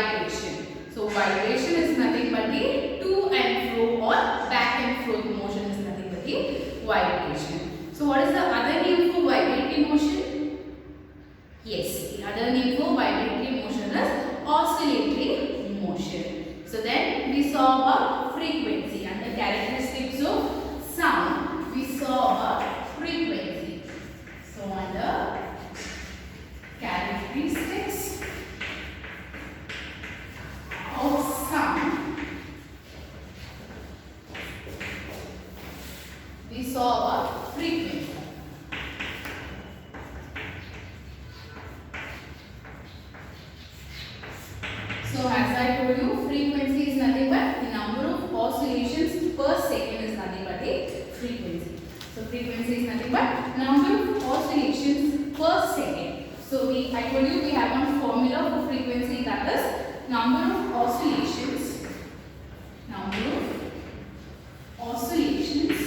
vibration. So vibration is nothing but the to and fro or back and forth motion is nothing but the vibration. So what is the other name for vibratory motion? Yes, the other name for vibratory motion is oscillatory motion. So then we saw about frequency and the characteristics of sound. We saw about frequency. So under characteristics of sound, we saw about frequency. So as I told you, frequency is nothing but the number of oscillations per second is nothing but the frequency. So frequency is nothing but number of oscillations per second. So I told you we have one formula for frequency, that is number of oscillations. Number of oscillations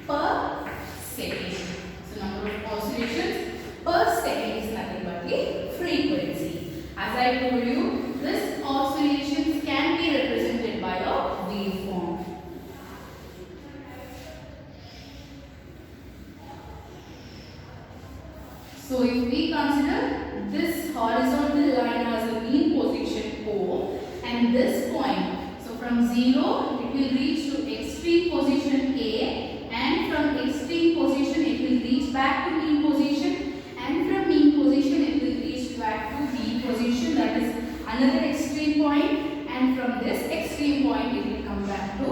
per second. So number of oscillations per second is nothing but the frequency. As I told you, this oscillations can be represented by a waveform. So if we consider this horizontal line as a mean position O and this point, so from 0 it will reach to extreme position A, and from extreme position it will reach back to mean position, and from mean position it will reach back to B position, that is another extreme point, and from this extreme point it will come back to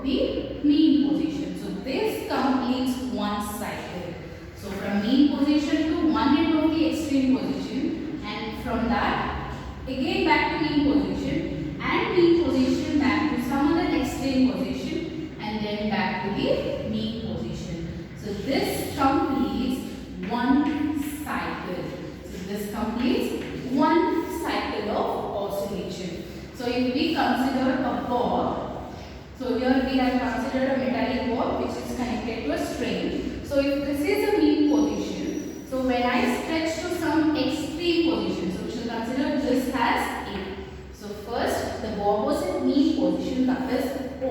the mean position. So this completes one cycle. So from mean position to one end of the extreme position, and from that again back to mean position, and mean position back to some other extreme position, and then back to the mean position. So this completes one cycle. So this completes one cycle of oscillation. So if we consider a bob, so here we have considered a metallic bob which is connected to a string. So if this is a mean position, so when I stretch to some extreme position, so we shall consider this as A. So first the bob was in mean position, that is O.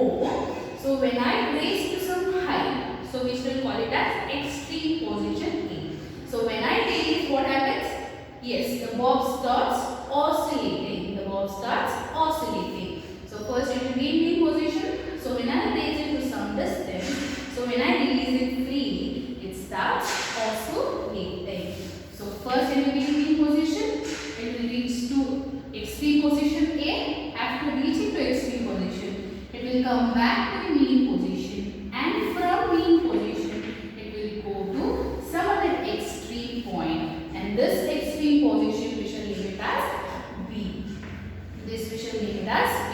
So when I raise to some height, so we shall call it as extreme position A. So when I raise, what happens? Yes, the bob starts oscillating. The bob starts oscillating. So first it will be in mean position. So when I raise it to some distance, so when I release it freely, it starts oscillating. So first it will be in mean position. It will reach to extreme position A. After reaching to extreme position, it will come back to the mean position, and from mean position it will go to some other extreme point, and this extreme position we shall name it as B. This we shall name it as B.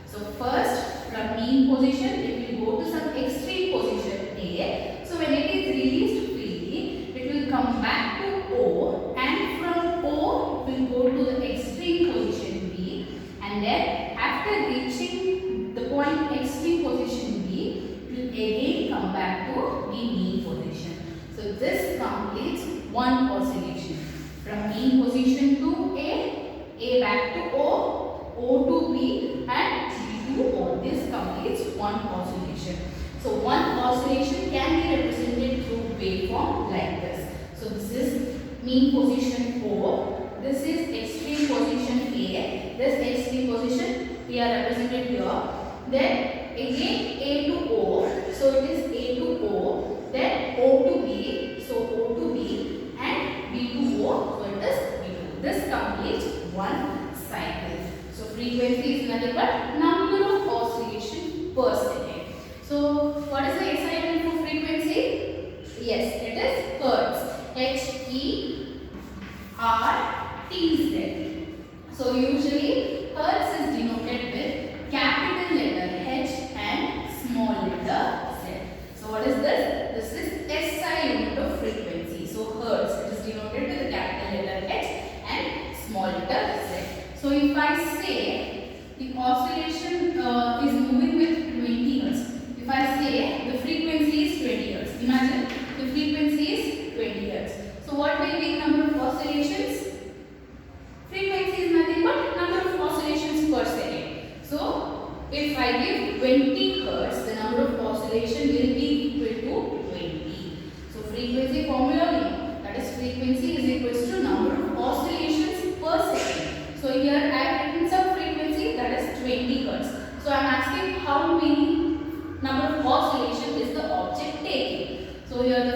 So first from mean position it will go to some extreme position A. So when it is released freely, it will come back to O, and from O it will go to the extreme position B, and then after reaching the point extreme position B, it will again come back to the mean position. So this completes one oscillation. From mean position to A back to O to B, and B to O. This completes one oscillation. So one oscillation can be represented through waveform like this. So this is mean position O. This is extreme position A. This extreme position we are represented here. Then again A to O. So it is A to O. Then O to B. So O to B, and B to O. So it is B to O. This completes one cycle. So frequency is nothing but number of oscillation per second. So what is the SI unit for frequency? Yes, it is hertz. H-E-R-T-Z. So usually hertz is denoted with capital letter H and small letter Z. So what is this? This is SI unit of frequency. So hertz, it is denoted with the capital letter H and small letter Z. So if I say the oscillation is moving with 20 Hz. If I say the frequency is 20 Hz. Imagine the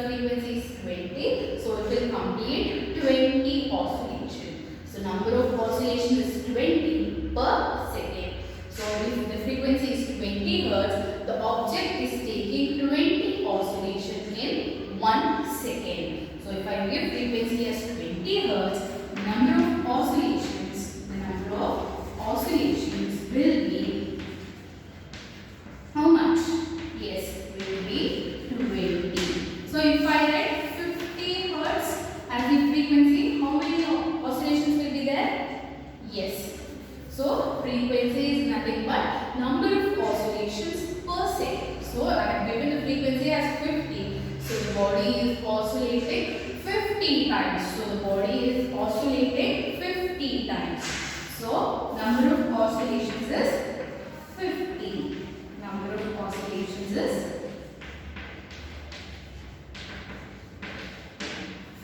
the frequency is 20, so it will complete 20 oscillation. So number of oscillation is 20 per second. So if the frequency is 20 Hz, the object is taking 20 oscillation in 1 second. So if I give frequency as 20 Hz, the number of oscillations will be how much? Yes, will be 20. So if I write 50 Hz as the frequency, how many oscillations will be there? Yes. So frequency is nothing but number of oscillations per second. So I have given the frequency as 50. So the body is oscillating 50 times. So the body is oscillating 50 times. So number of oscillations is 50. Number of oscillations is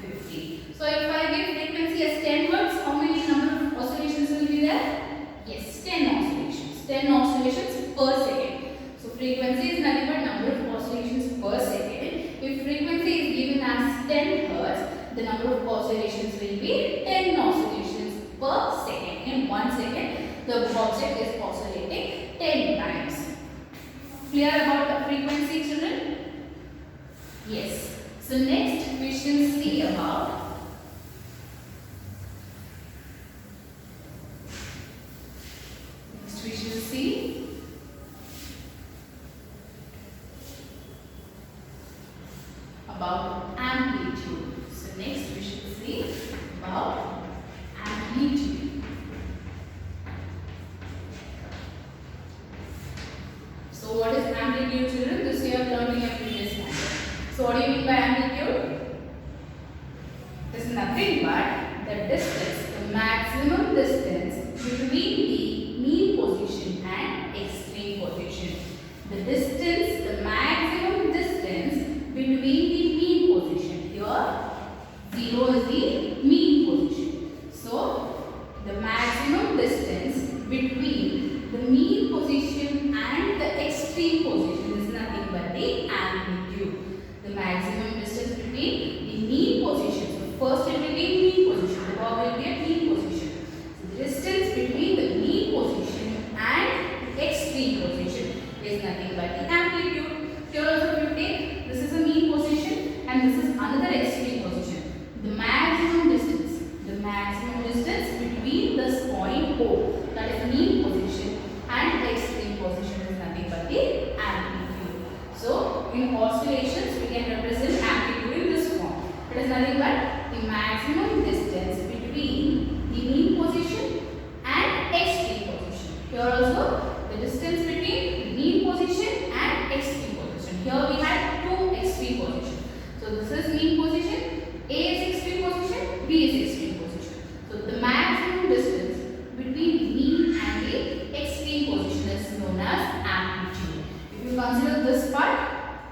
50. So if I give frequency as 10 Hz, how many number of oscillations will be there? Yes, 10 oscillations. 10 oscillations per second. So frequency is nothing but number of oscillations per second. If frequency is given as 10 Hz, the number of oscillations will be 10 oscillations per second. In 1 second, the object is oscillating 10 times. Clear about the frequency, children? Yes. So next we shall see about amplitude. So next we should see about amplitude. So what is amplitude, children? This you have learned in your previous standard. So what do you mean by amplitude? It is nothing but the distance, the maximum distance between the mean position and extreme position. The distance, the maximum distance between the mean position. Here 0 is the mean position. So the maximum distance between the mean position and the extreme position is nothing but the amplitude. The maximum distance between the mean position. So first it will be mean position. The curve will be a mean position. So the distance between the mean position and extreme position is nothing but the amplitude. Here also you take, this is a mean position and this is another extreme position. The maximum distance between this point O, that is mean position, and extreme position is nothing but the amplitude. So in oscillations we can represent amplitude in this form. It is nothing but the maximum distance between the mean position and extreme position. Here also the distance between the mean position and extreme position. Here we have two extreme positions. So this is mean position, A is extreme position, B is extreme position. So the maximum distance between the mean and the extreme position is known as amplitude. If you consider this part,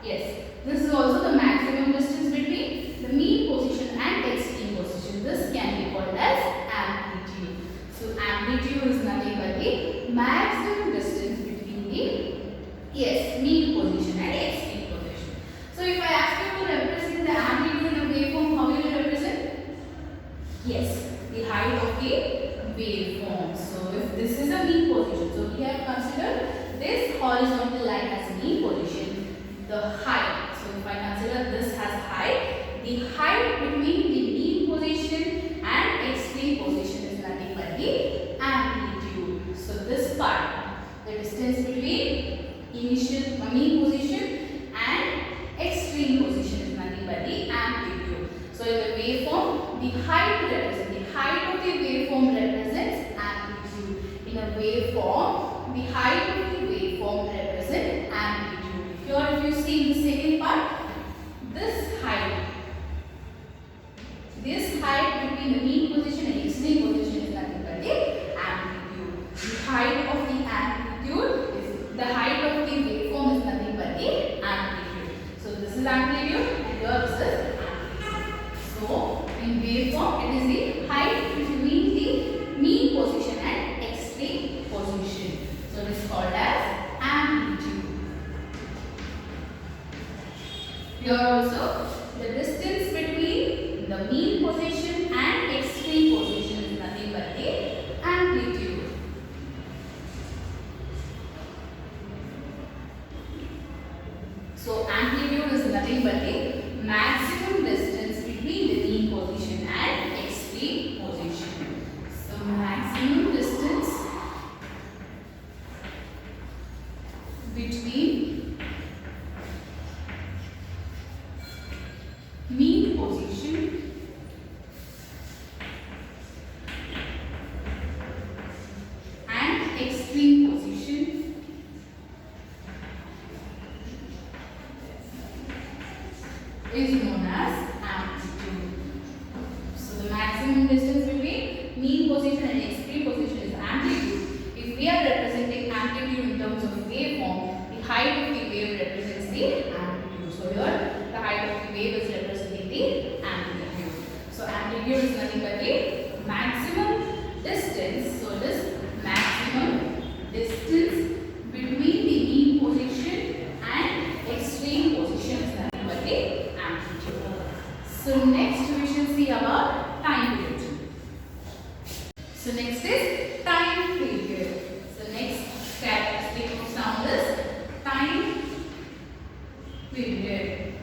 yes, this is also the maximum distance between the mean position and extreme position. This can be called as amplitude. So amplitude is nothing but the maximum distance between the mean position and extreme position. So if I ask you to represent the amplitude in a waveform, how will you represent? Yes, the height of the waveform. So if this is a mean position, so we have considered this horizontal line as a mean position, the height. So if I consider this as height, the height between the mean position and extreme position is nothing but the amplitude. So this part, the distance between initial mean position and extreme position is nothing but the amplitude. So in the waveform, the height of the waveform represents amplitude. In a waveform, the height of the waveform represents amplitude. Here if you see in the second part, this height between the mean position and extreme position is nothing but the amplitude. The height of the waveform is nothing but the amplitude. So this is amplitude and here this is amplitude. So in waveform it is the height between the mean position and extreme position. So it is called as amplitude. Here also the the distance between the mean position and extreme position is nothing but the amplitude. So amplitude is nothing but the maximum distance between the mean position and extreme position. So maximum distance between mean position and extreme position is known as amplitude. So the maximum distance between mean position and extreme position is amplitude. If we are representing amplitude in terms of waveform, the height of the wave represents the amplitude. So here the height of the wave is representing the amplitude. So amplitude is nothing but the maximum distance. So this maximum distance between the mean position and extreme position is nothing but the amplitude. So next we shall see about time period. So next is time period. So next characteristic of sound is time period.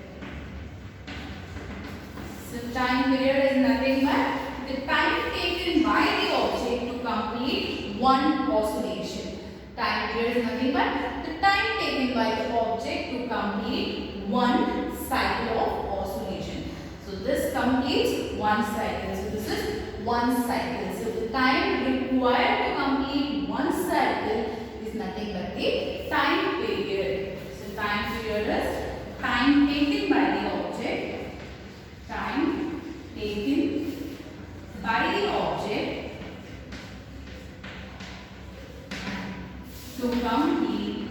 So time period is nothing but the time taken by the object to complete one oscillation. Time period is nothing but the time taken by the object to complete one cycle of oscillation. So this completes one cycle. So this is one cycle. So the time required to complete one cycle is nothing but the time period. So time period is time taken by the object. Time taken by the object to complete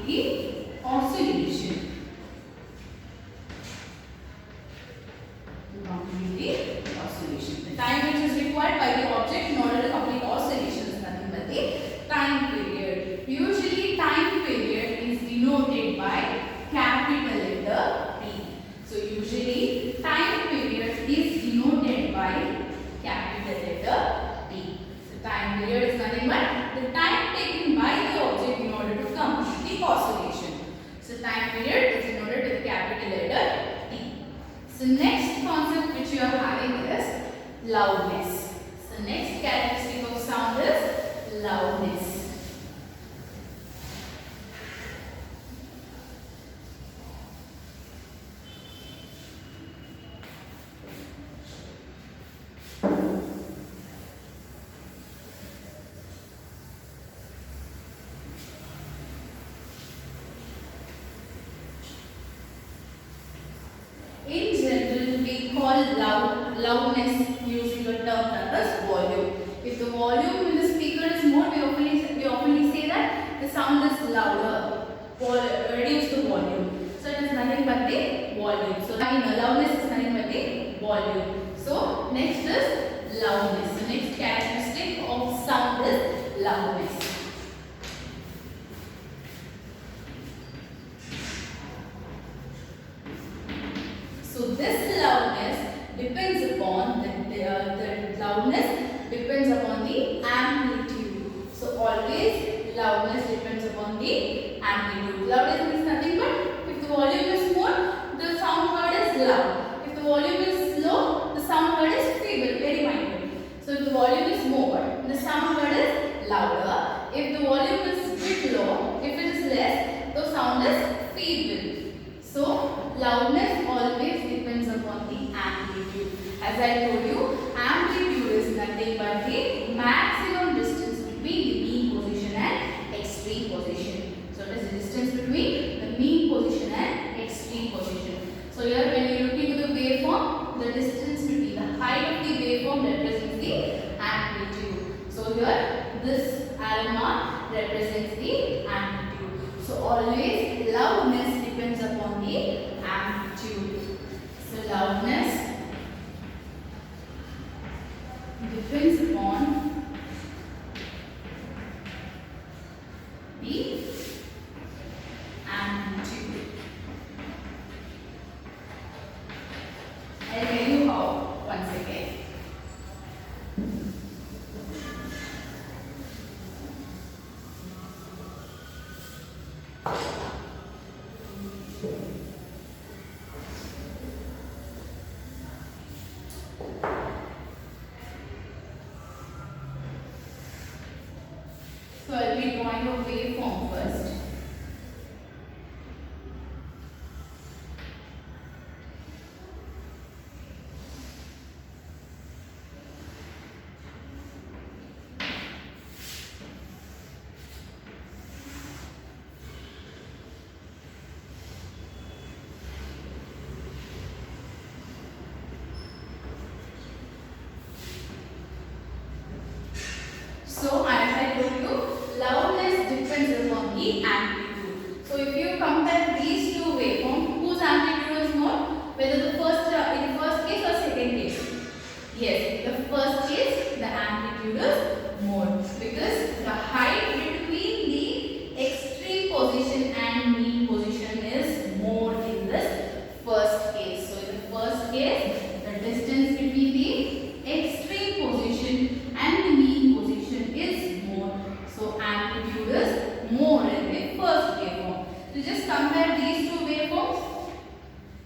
the oscillation. The time which is required by the object in order to complete oscillation is nothing but the time period. Usually time period is denoted by capital letter T. So usually time period is denoted by capital letter T. So time period is nothing but the time taken by the object in order to complete the oscillation. So time period is denoted with capital letter T. So next concept which you are having is loudness. So next characteristic of sound is loudness. In general, we call loudness using a term that is volume. If the volume in the speaker is more, we often say that the sound is louder or reduce the volume. So it is nothing but the volume. So loudness is nothing but the volume. So next is loudness. The next characteristic of sound is loudness. So this loudness depends upon the loudness depends upon the amplitude. So always loudness depends upon the amplitude. Loudness means nothing but if the volume is more, the sound heard is loud. If the volume is low, the sound heard is feeble, very minor. So if the volume is more, the sound heard is louder. If the volume is bit low, if it is less, the sound is feeble. So loudness always depends upon the amplitude. As I told you, amplitude is nothing but the maximum distance between the mean position and extreme position. So it is the distance between the mean position and extreme position. So here when you look into the waveform, the distance between the height of the waveform represents the amplitude. So here this arrow mark represents the amplitude. So always loudness depends upon the amplitude. So loudness depends upon the amplitude. write your waveform first. So as I told you, loudness depends upon the amplitude. So if you compare these two waveforms, whose amplitude is more? Whether the first in first case or second case? Yes, the first case the amplitude is more because the height between the extreme position and mean position is more in this first case. So in the first case, the distance between the extreme position and the mean position is more. So amplitude is more in the first waveform. So just compare these two waveforms.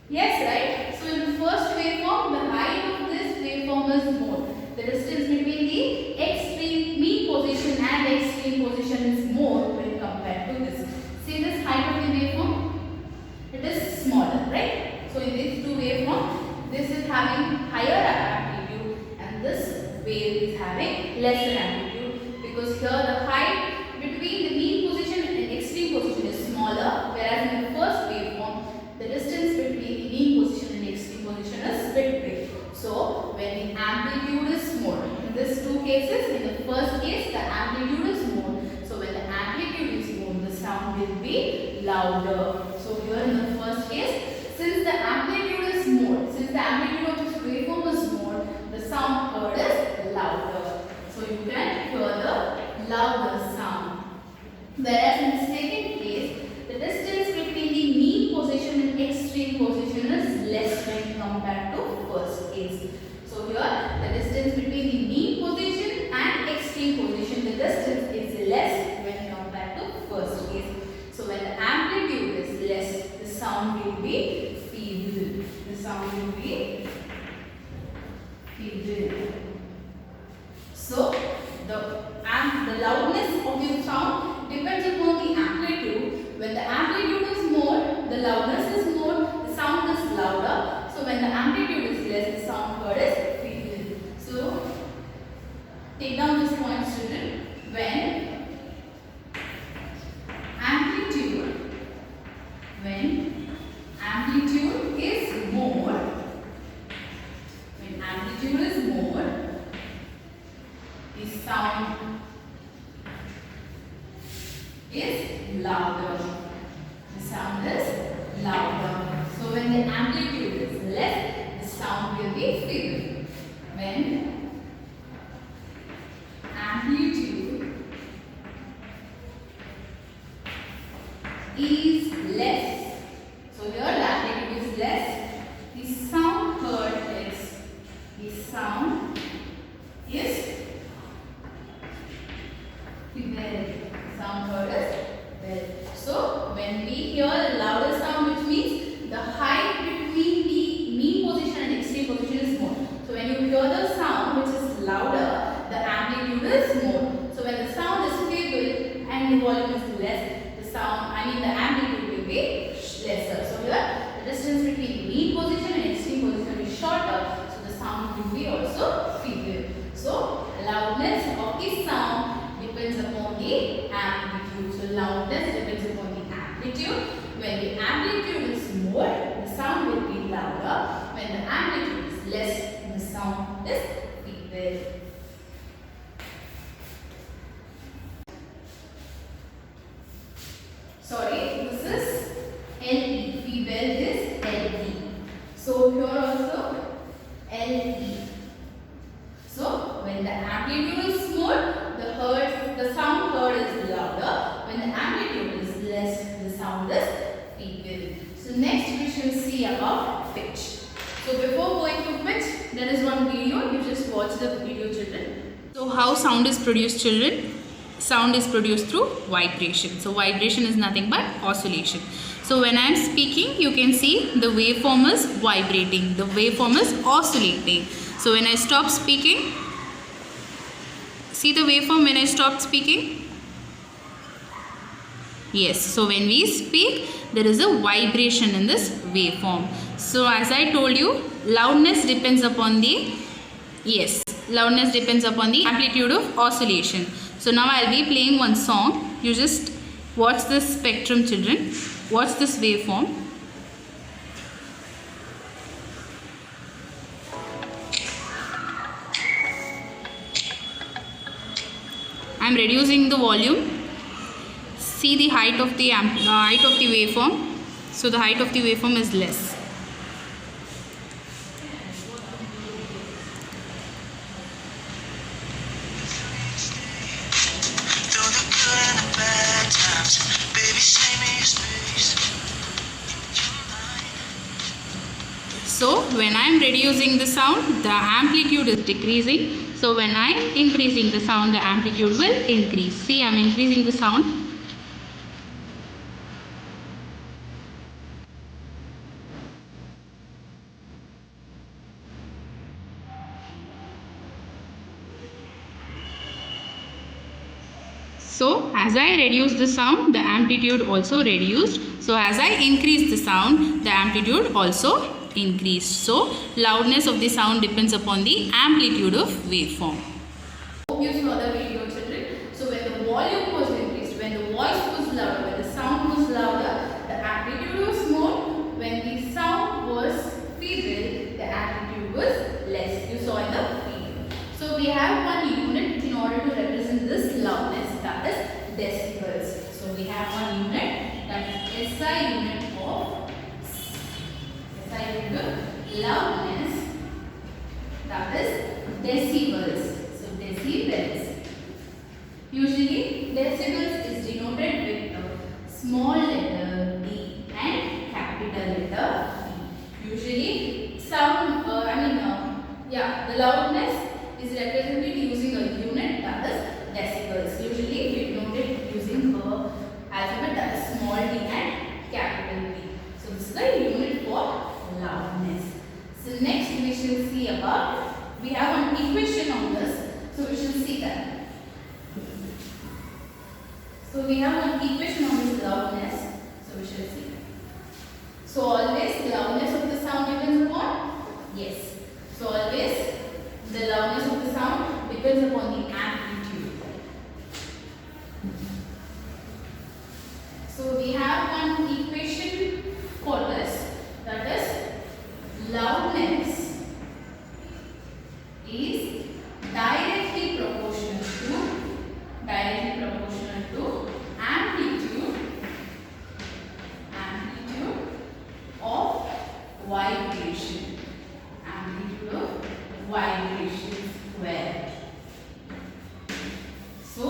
Yes, right? So in the first waveform, the height of this waveform is more. The distance between the extreme mean position and extreme position is more when compared to this. See this height of the waveform? It is smaller, right? So in these two waveforms, this is having higher amplitude and this wave is having lesser amplitude because here the height between the mean position and extreme position is smaller, whereas in the first waveform, the distance between the mean position and extreme position is bit big. So when the amplitude is more, in these two cases, in the first case the amplitude is more. So when the amplitude is more, the sound will be louder. So here in the first case, since the amplitude is more, since the amplitude of this waveform is more, the sound heard is louder. So you can hear the louder sound. Whereas in the second case, the distance between the mean position and extreme position is less when compared to first case. So here the distance between the mean position and extreme position, the distance is less when compared to first case. So when the amplitude is less, the sound will be feeble. The sound will be feeble. So the loudness of the sound depends upon the amplitude. When the amplitude is more, the loudness is more, the sound is louder. So when the amplitude is less, the sound heard is feeble. So take down this point, student. When amplitude is more, the sound is louder. The sound is louder. So when the amplitude is less, the sound will be feeble. When amplitude is less, so here the amplitude is less, the sound heard is, feeble. Sound heard is well. So when we hear a louder sound, which means the height between the mean position and extreme position is more. So when you hear the sound which is louder, the amplitude is more. So when the sound is feeble and the volume is less, the amplitude will be lesser. So here the distance between the mean position and extreme position is shorter, so the sound will be also feeble. So loudness of the sound depends upon the amplitude. So loudness depends upon the amplitude. When the amplitude is more, the sound will be louder. When the amplitude is less, the sound is feeble. Sorry, this is LE. Feeble is LE. So here also LE. So when the amplitude is more, the sound heard is louder. When the amplitude is less, the sound is feeble. So next we shall see about pitch. So before going to pitch, there is one video. You just watch the video, children. So how sound is produced, children? Sound is produced through vibration. So vibration is nothing but oscillation. So when I am speaking, you can see the waveform is vibrating. The waveform is oscillating. So when I stop speaking, see the waveform when I stop speaking. Yes, so when we speak, there is a vibration in this waveform. So as I told you, loudness depends upon the, yes, loudness depends upon the amplitude of oscillation. So now I'll be playing one song. You just watch this spectrum, children. Watch this waveform. I'm reducing the volume. See the height of the waveform. So the height of the waveform is less. So when I am reducing the sound, the amplitude is decreasing. So when I am increasing the sound, the amplitude will increase. See, I am increasing the sound. So as I reduce the sound, the amplitude also reduced. So as I increase the sound, the amplitude also increased. So loudness of the sound depends upon the amplitude of waveform. Hope you saw the video, children. So when the volume was increased, when the voice was louder, when the sound was louder, the amplitude was more. When the sound was feeble, the amplitude was less. You saw in the video. So we have one unit in order to represent this loudness, that is decibels. So we have one unit, that is SI unit of loudness, that is decibels. So decibels. Usually decibels is denoted with a small letter D and capital letter D. Usually sound, the loudness is represented using a unit, that is decibels. Usually we denote it using a alphabet, that is small d and capital D. So this is the unit for loudness. So next we shall see about, we have an equation on this. So we shall see that. So we have an equation on this loudness. So we shall see. So always loudness of the sound depends upon? Yes. So always the loudness of the sound depends upon the amplitude. So we have one equation for this, that is loudness is directly proportional to amplitude of vibration. Amplitude of vibration square. So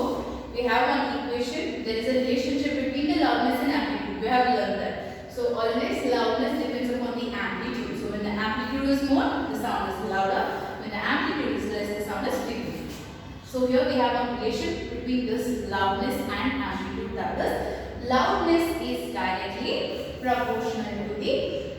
we have one equation. There is a relationship between the loudness and amplitude. We have learned that. So always loudness depends upon the amplitude. So when the amplitude is more, the sound is louder. When the amplitude is less, the sound is weaker. So here we have a relation between this loudness and amplitude, that is loudness is directly proportional to the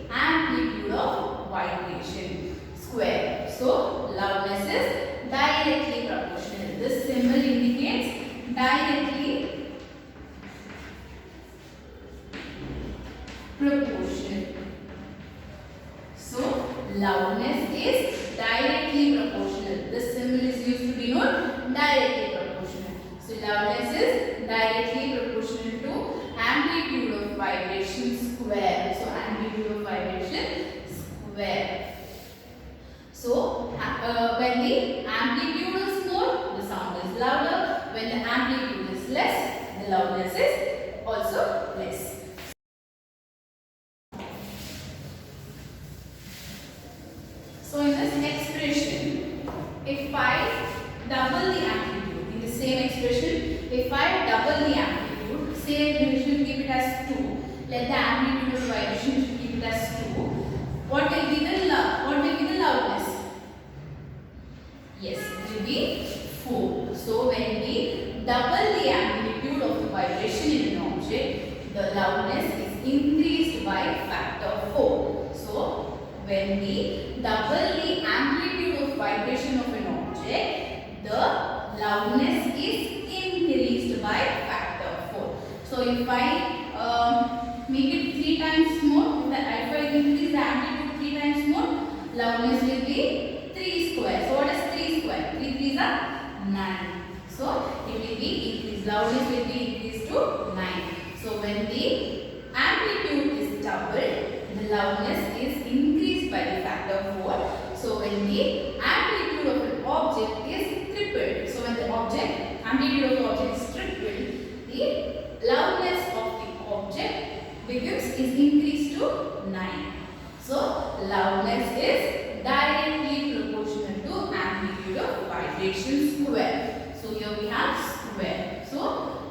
amplitude of vibration square. So loudness is directly proportional. This symbol indicates directly proportional. So loudness is directly proportional. This symbol is used to denote directly proportional. So loudness is directly proportional to amplitude of vibration square. So amplitude of vibration square. So when the amplitude is more, the sound is louder. When the amplitude is less, the loudness is also less. So in this expression, if I double the amplitude, in the same expression, if I double the amplitude, say we should keep it as 2, let the amplitude of vibration should keep it as 2. What will be the loudness? Yes, it will be 4. So when we double the amplitude of the vibration in an object, the loudness is increased by factor 4. So when we double the amplitude of vibration of an object, the loudness is increased by factor 4. So if I make it 3 times more, if I increase the amplitude 3 times more, loudness will be 3 square. So what is 3 square? 3 3s are 9. So it will be increased. Loudness will be increased to 9. So when the amplitude is doubled, the loudness is increased by the factor 4. So when the amplitude of an object is tripled, so when the amplitude of the object is tripled, the loudness of the object is increased to 9. So loudness is directly proportional to amplitude of vibration square. So here we have square. So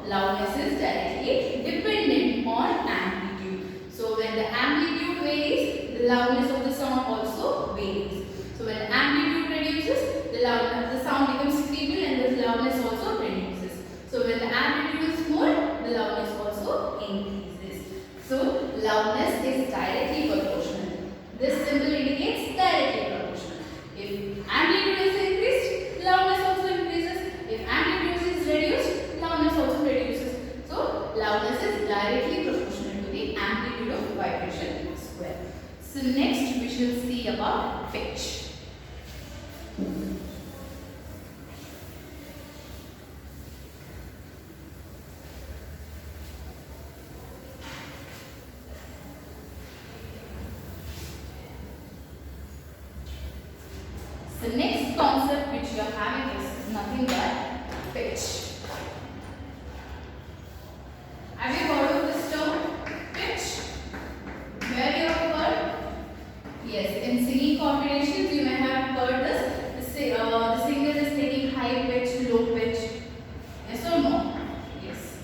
loudness is directly dependent on amplitude. So when the amplitude varies, the loudness of the sound also varies. So when the amplitude reduces, the sound becomes feeble and the loudness also reduces. So when the amplitude is more, the loudness also increases. So loudness is directly proportional. This symbol indicates directly proportional. If amplitude is increased, loudness also increases. If amplitude is reduced, loudness also reduces. So loudness is directly proportional to the amplitude of vibration square. So next we shall see about pitch. The next concept which you are having is nothing but pitch. Have you heard of this term? Pitch? Where you have heard? Yes, in singing competitions you may have heard this. The singer is taking high pitch, low pitch. Yes or no? Yes.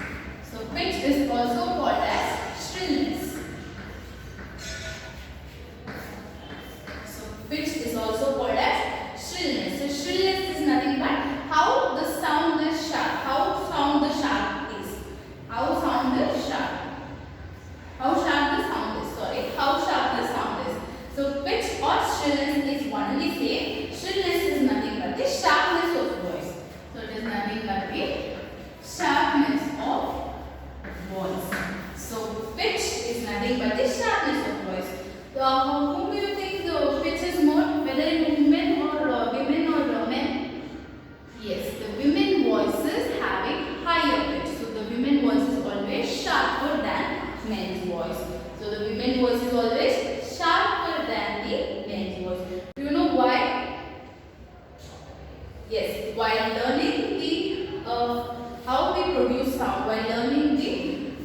So pitch is also called as shrillness. So pitch is also called as shrillness. So shrillness is nothing but how the sound is sharp. How sound the sharp is. How sound is sharp. How sharp the sound is. Sorry. How sharp the sound is. So pitch or shrillness is one and the same. Shrillness is nothing but the sharpness of voice. So it is nothing but the sharpness of voice. So pitch is nothing but the sharpness of voice. Whom do you think the pitch is more? Whether in women or men? Yes, the women voices having higher pitch. So the women voice is always sharper than men's voice. So the women voice is always sharper than the men's voice. Do you know why? Yes, while learning the how we produce sound, while learning the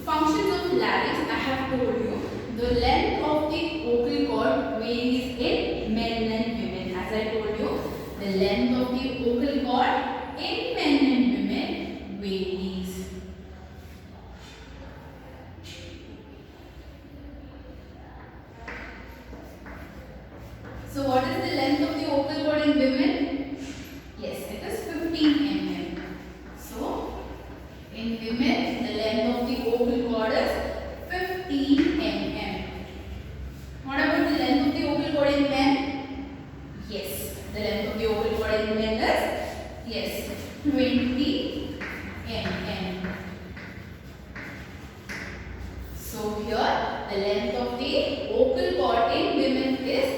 functions of larynx, I have told you the length of the vocal cord varies in men and women. As I told you, the length of the vocal cord in men and women varies. So what is the length of the vocal cord in women? Yes, it is 15 mm. So in women, the length of the vocal cord is 15 mm. What about the length of the vocal cord in men? Yes, the length of the vocal cord in men is, yes, 20 mm. So here the length of the vocal cord in women is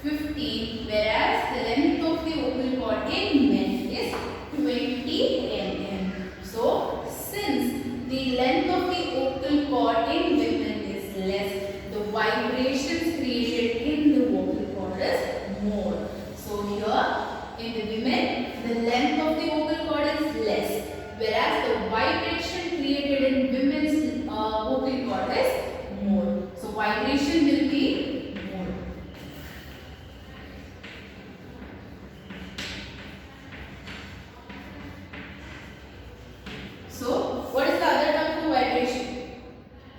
15, whereas the length of the vocal cord in men is 20 mm. So since the length of the vocal cord in women is less, the vibrations created in the vocal cord is more. So here in the women, the length of the vocal cord is less, whereas the vibration created in women's vocal cord is more. So vibration will be more. So what is the other term for vibration?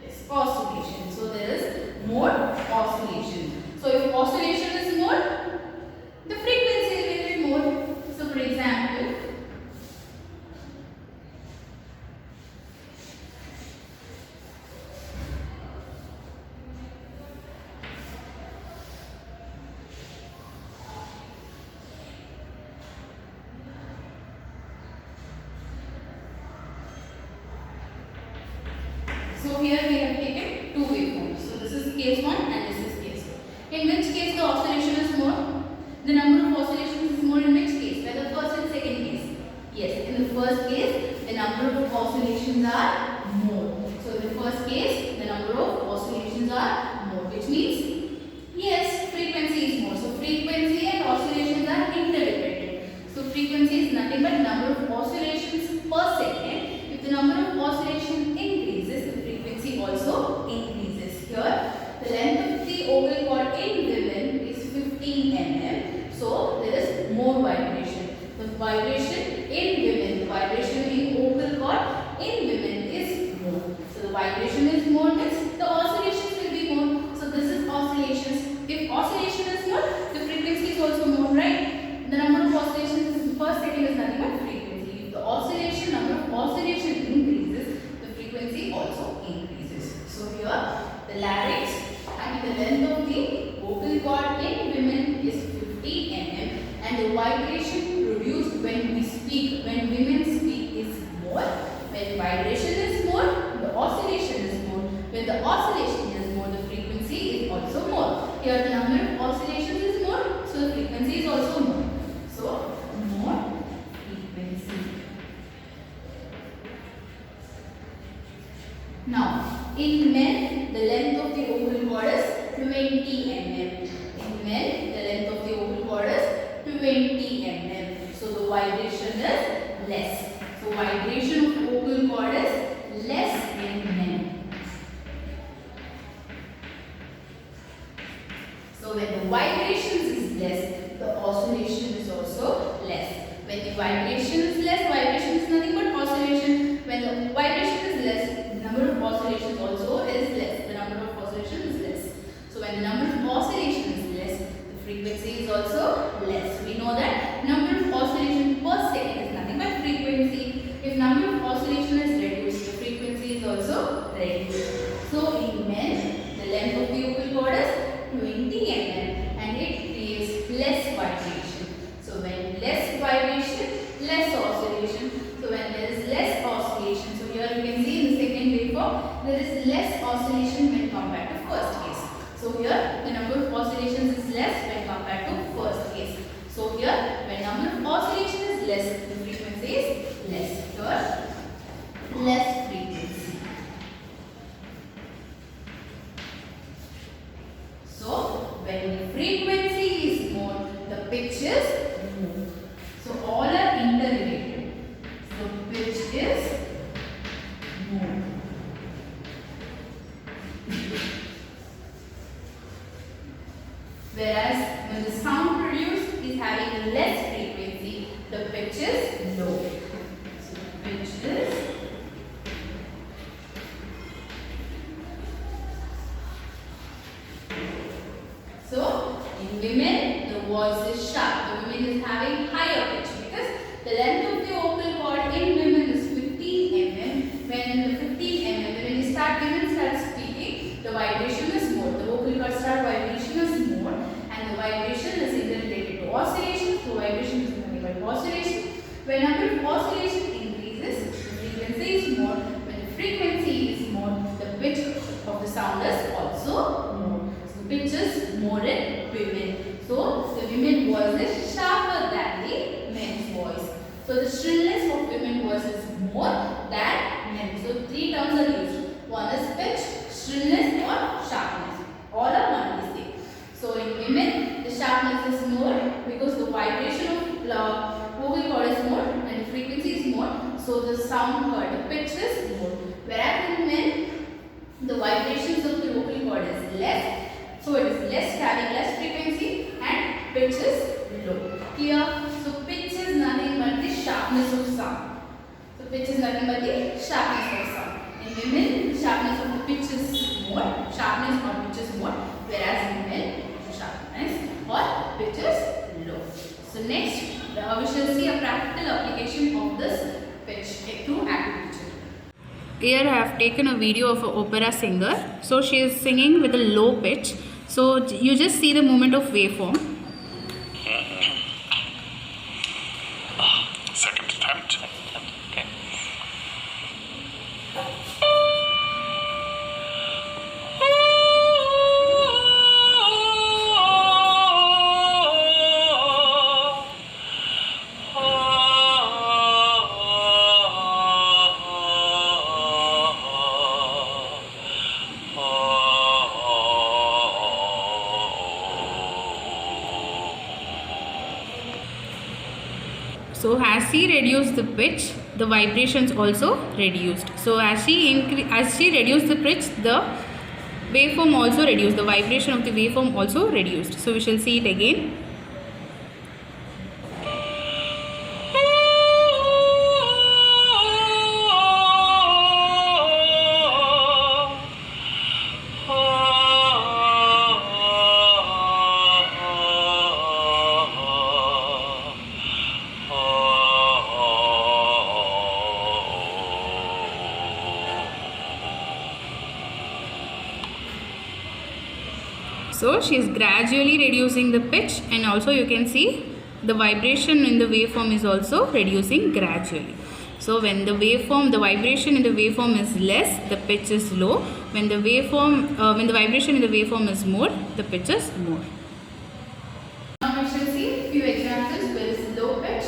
Yes, oscillation. So there is more oscillation. number of oscillations are more. So in the first case, the number of oscillations are more, which means yes, frequency is more. So frequency and oscillations are interdependent. So frequency is nothing but number of oscillations per second. If the number of oscillations increases, the frequency also increases. Here, the length of the vocal cord in women is 15 mm. So there is more vibration. The vibration in women, the vibration in vocal cord in women is more. So the vibration is more means the oscillations will be more. So this is oscillations. If oscillation is more, the frequency is also more, right? The number of oscillations per second is nothing but frequency. If the oscillation, number of oscillation increases, the frequency also increases. So here the larynx and the length of the vocal cord in women is 50 mm, and the vibration produced when we speak, when women speak, is more. When vibration is more, the oscillation is more. When the oscillation is more, the frequency is also more. Here the number of oscillations is more, so the frequency is also more. So more frequency. Now in men, the length of the vocal cord is 20 mm. In men, the length of the vocal cord is 20 mm. So the vibration is less. So vibration of vocal cord is less in men. So when the vibrations is less, the oscillation is also less. When the vibration is less, vibration is nothing but oscillation. When the vibration is less, the number of oscillations also is less. The number of oscillations is less. So when the number of oscillations is less, the frequency is also less. We know that number of oscillations per second is nothing but frequency. If number of oscillation is reduced, the frequency is also reduced. So in men, the length of the vocal cord is 20 mm and it creates less vibration. So when less vibration, less oscillation. So when there is less oscillation, so here you can see in the second waveform, there is less oscillation when compared to first case. So here the number of oscillations is less when compared to first case. So here when number of oscillation is less, the frequency is less. Here less frequency. So when the frequency is more, the pitch is more. So all are interrelated. So pitch is more. Whereas when the sound produced is having a less frequency, the pitch is low. So the pitch is so in women the voice is sharp. The women is having higher pitch because the length of the vocal cord in women is 15 mm. When the 15 mm, when you start women start speaking, the vibration is more. The vocal cord start vibration is more, and the vibration is either related to oscillation. So vibration is nothing but oscillation. When number of oscillation increases, the frequency is more. When the frequency is more, the pitch of the sound is also more. So the pitch is more in women. So the women voice is sharper than the men's voice. So the shrillness of women voice is more than men. So three terms are used. One is pitch, shrillness or sharpness. All are one and the same. So in women, the sharpness is more because the vibration of vocal cord is more and the frequency is more. So the sound heard, the pitch is more. Whereas in men, the vibrations of the vocal cord is less. So it is less, having less frequency, and pitch is low. Here, so pitch is nothing but the sharpness of sound. So pitch is nothing but the sharpness of sound. In women, the sharpness of the pitch is more, sharpness or pitch is more, whereas in men, sharpness or pitch is low. So next, we shall see a practical application of this pitch through active pitching. Here I have taken a video of an opera singer. So she is singing with a low pitch. So you just see the movement of waveform. Second attempt. Okay. So as she reduced the pitch, the vibrations also reduced. So as she reduced the pitch, the waveform also reduced. The vibration of the waveform also reduced. So we shall see it again. So she is gradually reducing the pitch, and also you can see the vibration in the waveform is also reducing gradually. So when the vibration in the waveform is less, the pitch is low. When the vibration in the waveform is more, the pitch is more. Now we shall see few examples with low pitch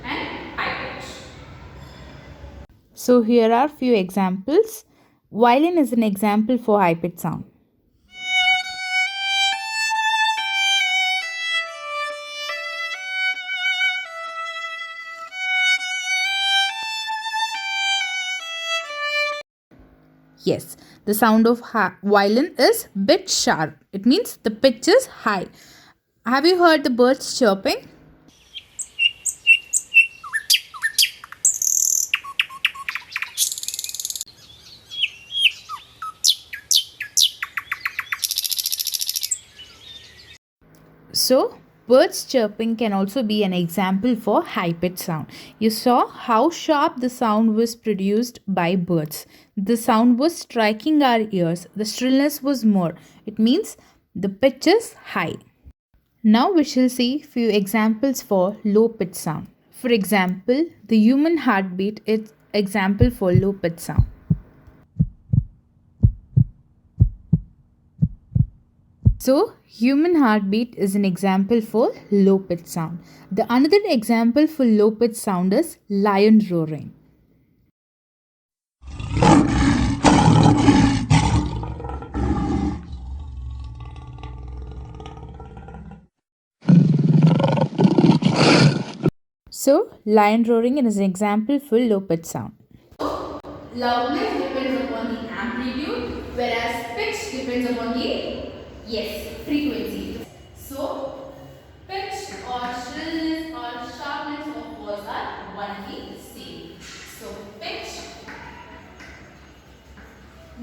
and high pitch. So here are few examples. Violin is an example for high pitch sound. Yes, the sound of violin is bit sharp. It means the pitch is high. Have you heard the birds chirping? So, birds chirping can also be an example for high-pitched sound. You saw how sharp the sound was produced by birds. The sound was striking our ears. The shrillness was more. It means the pitch is high. Now we shall see few examples for low-pitched sound. For example, the human heartbeat is example for low-pitched sound. So, human heartbeat is an example for low-pitched sound. The another example for low-pitched sound is lion roaring. So, lion roaring is an example for low-pitched sound. Loudness depends upon the amplitude, whereas pitch depends upon the frequency. So, pitch or shrillness or sharpness of words are one and the same. So, pitch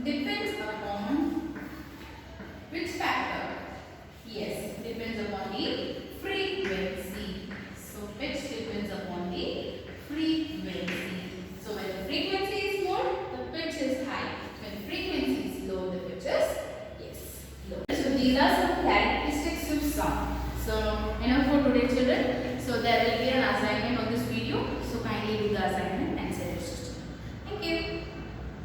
depends upon